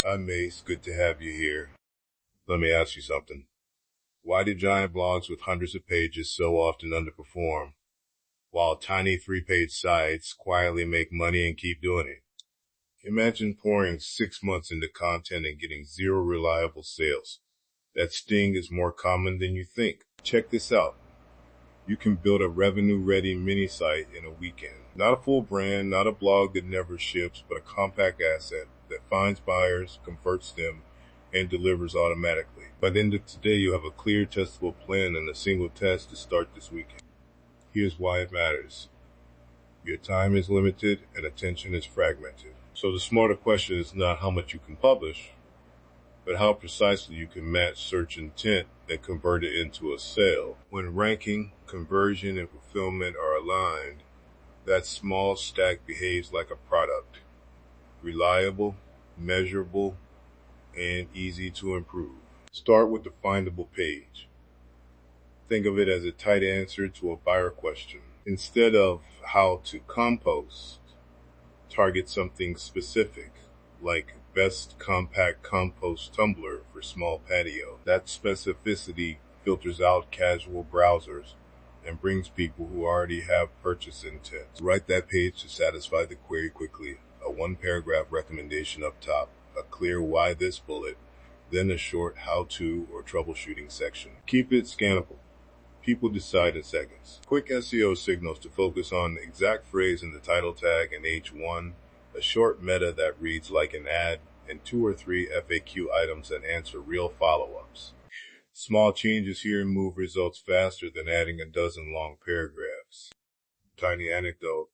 I'm Mace. Good to have you here. Let me ask you something. Why do giant blogs with hundreds of pages so often underperform, while tiny 3-page sites quietly make money and keep doing it? Imagine pouring 6 months into content and getting zero reliable sales. That sting is more common than you think. Check this out. You can build a revenue-ready mini site in a weekend. Not a full brand, not a blog that never ships, but a compact asset that finds buyers, converts them, and delivers automatically. By the end of today, you have a clear, testable plan and a single test to start this weekend. Here's why it matters. Your time is limited and attention is fragmented. So the smarter question is not how much you can publish, but how precisely you can match search intent and convert it into a sale. When ranking, conversion, and fulfillment are aligned, that small stack behaves like a product. Reliable, measurable, and easy to improve. Start with the findable page. Think of it as a tight answer to a buyer question. Instead of how to compost, target something specific, like best compact compost tumbler for small patio. That specificity filters out casual browsers and brings people who already have purchase intent. Write that page to satisfy the query quickly. A 1-paragraph recommendation up top, a clear why this bullet, then a short how-to or troubleshooting section. Keep it scannable. People decide in seconds. Quick SEO signals to focus on the exact phrase in the title tag and H1, a short meta that reads like an ad, and 2 or 3 FAQ items that answer real follow-ups. Small changes here move results faster than adding a dozen long paragraphs. Tiny anecdote.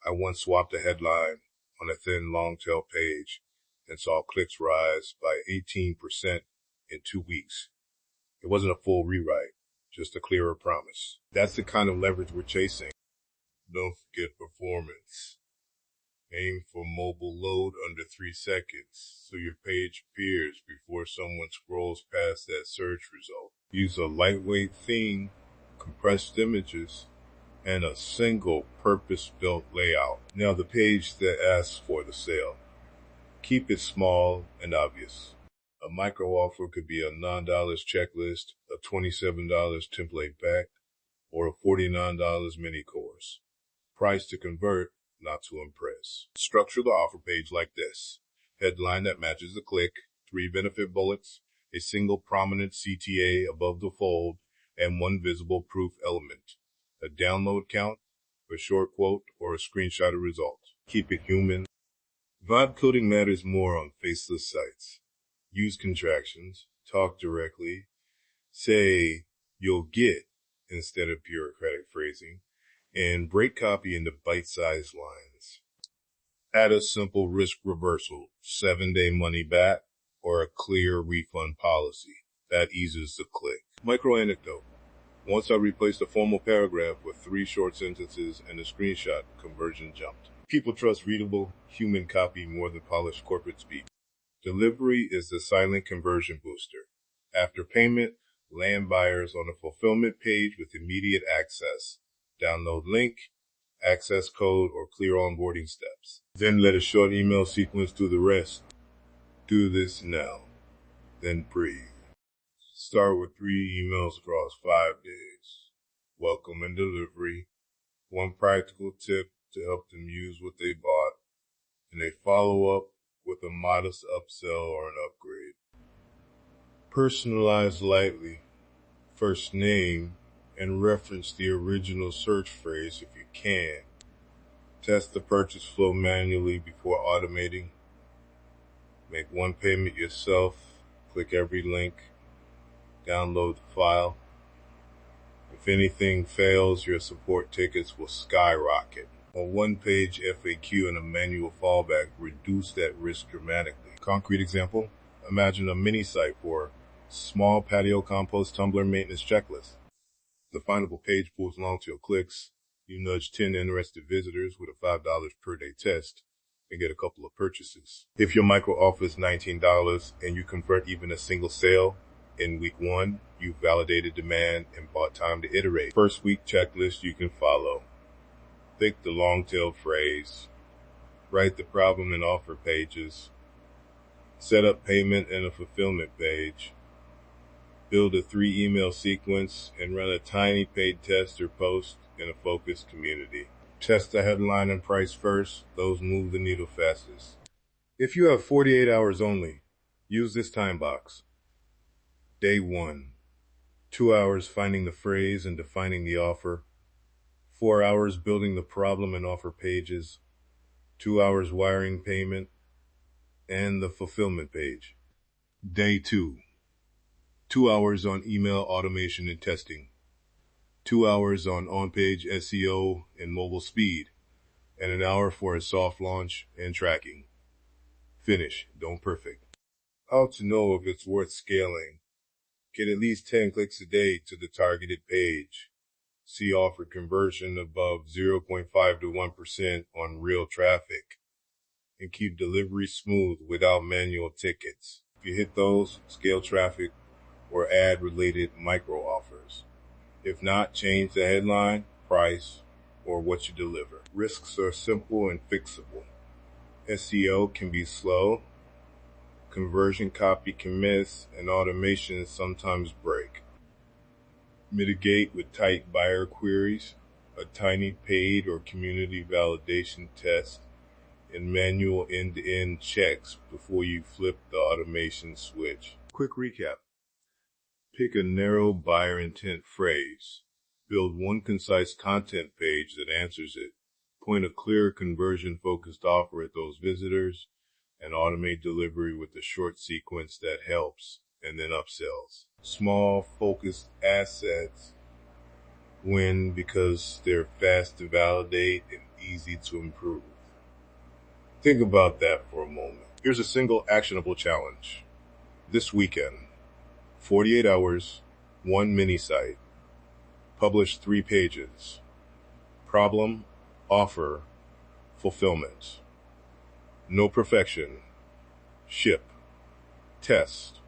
I once swapped a headline on a thin long-tail page and saw clicks rise by 18% in 2 weeks. It wasn't a full rewrite, just a clearer promise. That's the kind of leverage we're chasing. Don't forget performance. Aim for mobile load under 3 seconds so your page appears before someone scrolls past that search result. Use a lightweight theme, compressed images, and a single purpose-built layout. Now the page that asks for the sale. Keep it small and obvious. A micro offer could be a $9 checklist, a $27 template pack, or a $49 mini course. Price to convert, not to impress. Structure the offer page like this. Headline that matches the click, 3 benefit bullets, a single prominent CTA above the fold, and 1 visible proof element. A download count, a short quote, or a screenshot of results. Keep it human. Vibe coding matters more on faceless sites. Use contractions, talk directly, say you'll get instead of bureaucratic phrasing, and break copy into bite-sized lines. Add a simple risk reversal, 7-day money back, or a clear refund policy. That eases the click. Micro anecdote. Once I replaced a formal paragraph with 3 short sentences and a screenshot, conversion jumped. People trust readable, human copy more than polished corporate speak. Delivery is the silent conversion booster. After payment, land buyers on a fulfillment page with immediate access. Download link, access code, or clear onboarding steps. Then let a short email sequence do the rest. Do this now. Then breathe. Start with 3 emails across 5 days. Welcome and delivery. 1 practical tip to help them use what they bought. And a follow-up with a modest upsell or an upgrade. Personalize lightly. First name and reference the original search phrase if you can. Test the purchase flow manually before automating. Make 1 payment yourself. Click every link. Download the file. If anything fails, your support tickets will skyrocket. A 1-page FAQ and a manual fallback reduce that risk dramatically. Concrete example, imagine a mini site for small patio compost tumbler maintenance checklist. The findable page pulls long-tail clicks. You nudge 10 interested visitors with a $5 per day test and get a couple of purchases. If your micro offer is $19 and you convert even a single sale, in week 1, you've validated demand and bought time to iterate. First week checklist you can follow. Pick the long-tail phrase. Write the problem and offer pages. Set up payment and a fulfillment page. Build a 3-email sequence and run a tiny paid test or post in a focused community. Test the headline and price first. Those move the needle fastest. If you have 48 hours only, use this time box. Day 1. 2 hours finding the phrase and defining the offer. 4 hours building the problem and offer pages. 2 hours wiring payment and the fulfillment page. Day 2. 2 hours on email automation and testing. 2 hours on-page SEO and mobile speed, and an hour for a soft launch and tracking. Finish, don't perfect. How to know if it's worth scaling? Get at least 10 clicks a day to the targeted page. See offer conversion above 0.5 to 1% on real traffic. And keep delivery smooth without manual tickets. If you hit those, scale traffic or ad-related micro offers. If not, change the headline, price, or what you deliver. Risks are simple and fixable. SEO can be slow, conversion copy can miss, and automation sometimes break. Mitigate with tight buyer queries, a tiny paid or community validation test, and manual end-to-end checks before you flip the automation switch. Quick recap. Pick a narrow buyer intent phrase. Build one concise content page that answers it. Point a clear conversion-focused offer at those visitors, and automate delivery with a short sequence that helps and then upsells. Small, focused assets win because they're fast to validate and easy to improve. Think about that for a moment. Here's a single actionable challenge. This weekend, 48 hours, 1 mini site. Publish 3 pages. Problem, offer, fulfillment. No perfection. Ship. Test.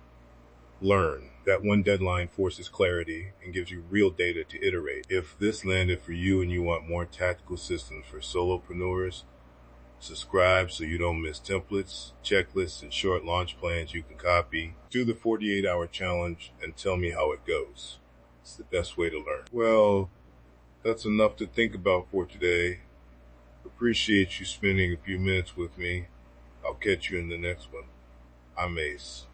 Learn. That one deadline forces clarity and gives you real data to iterate. If this landed for you and you want more tactical systems for solopreneurs, subscribe so you don't miss templates, checklists, and short launch plans you can copy. Do the 48-hour challenge and tell me how it goes. It's the best way to learn. Well, that's enough to think about for today. Appreciate you spending a few minutes with me. I'll catch you in the next one. I'm Ace.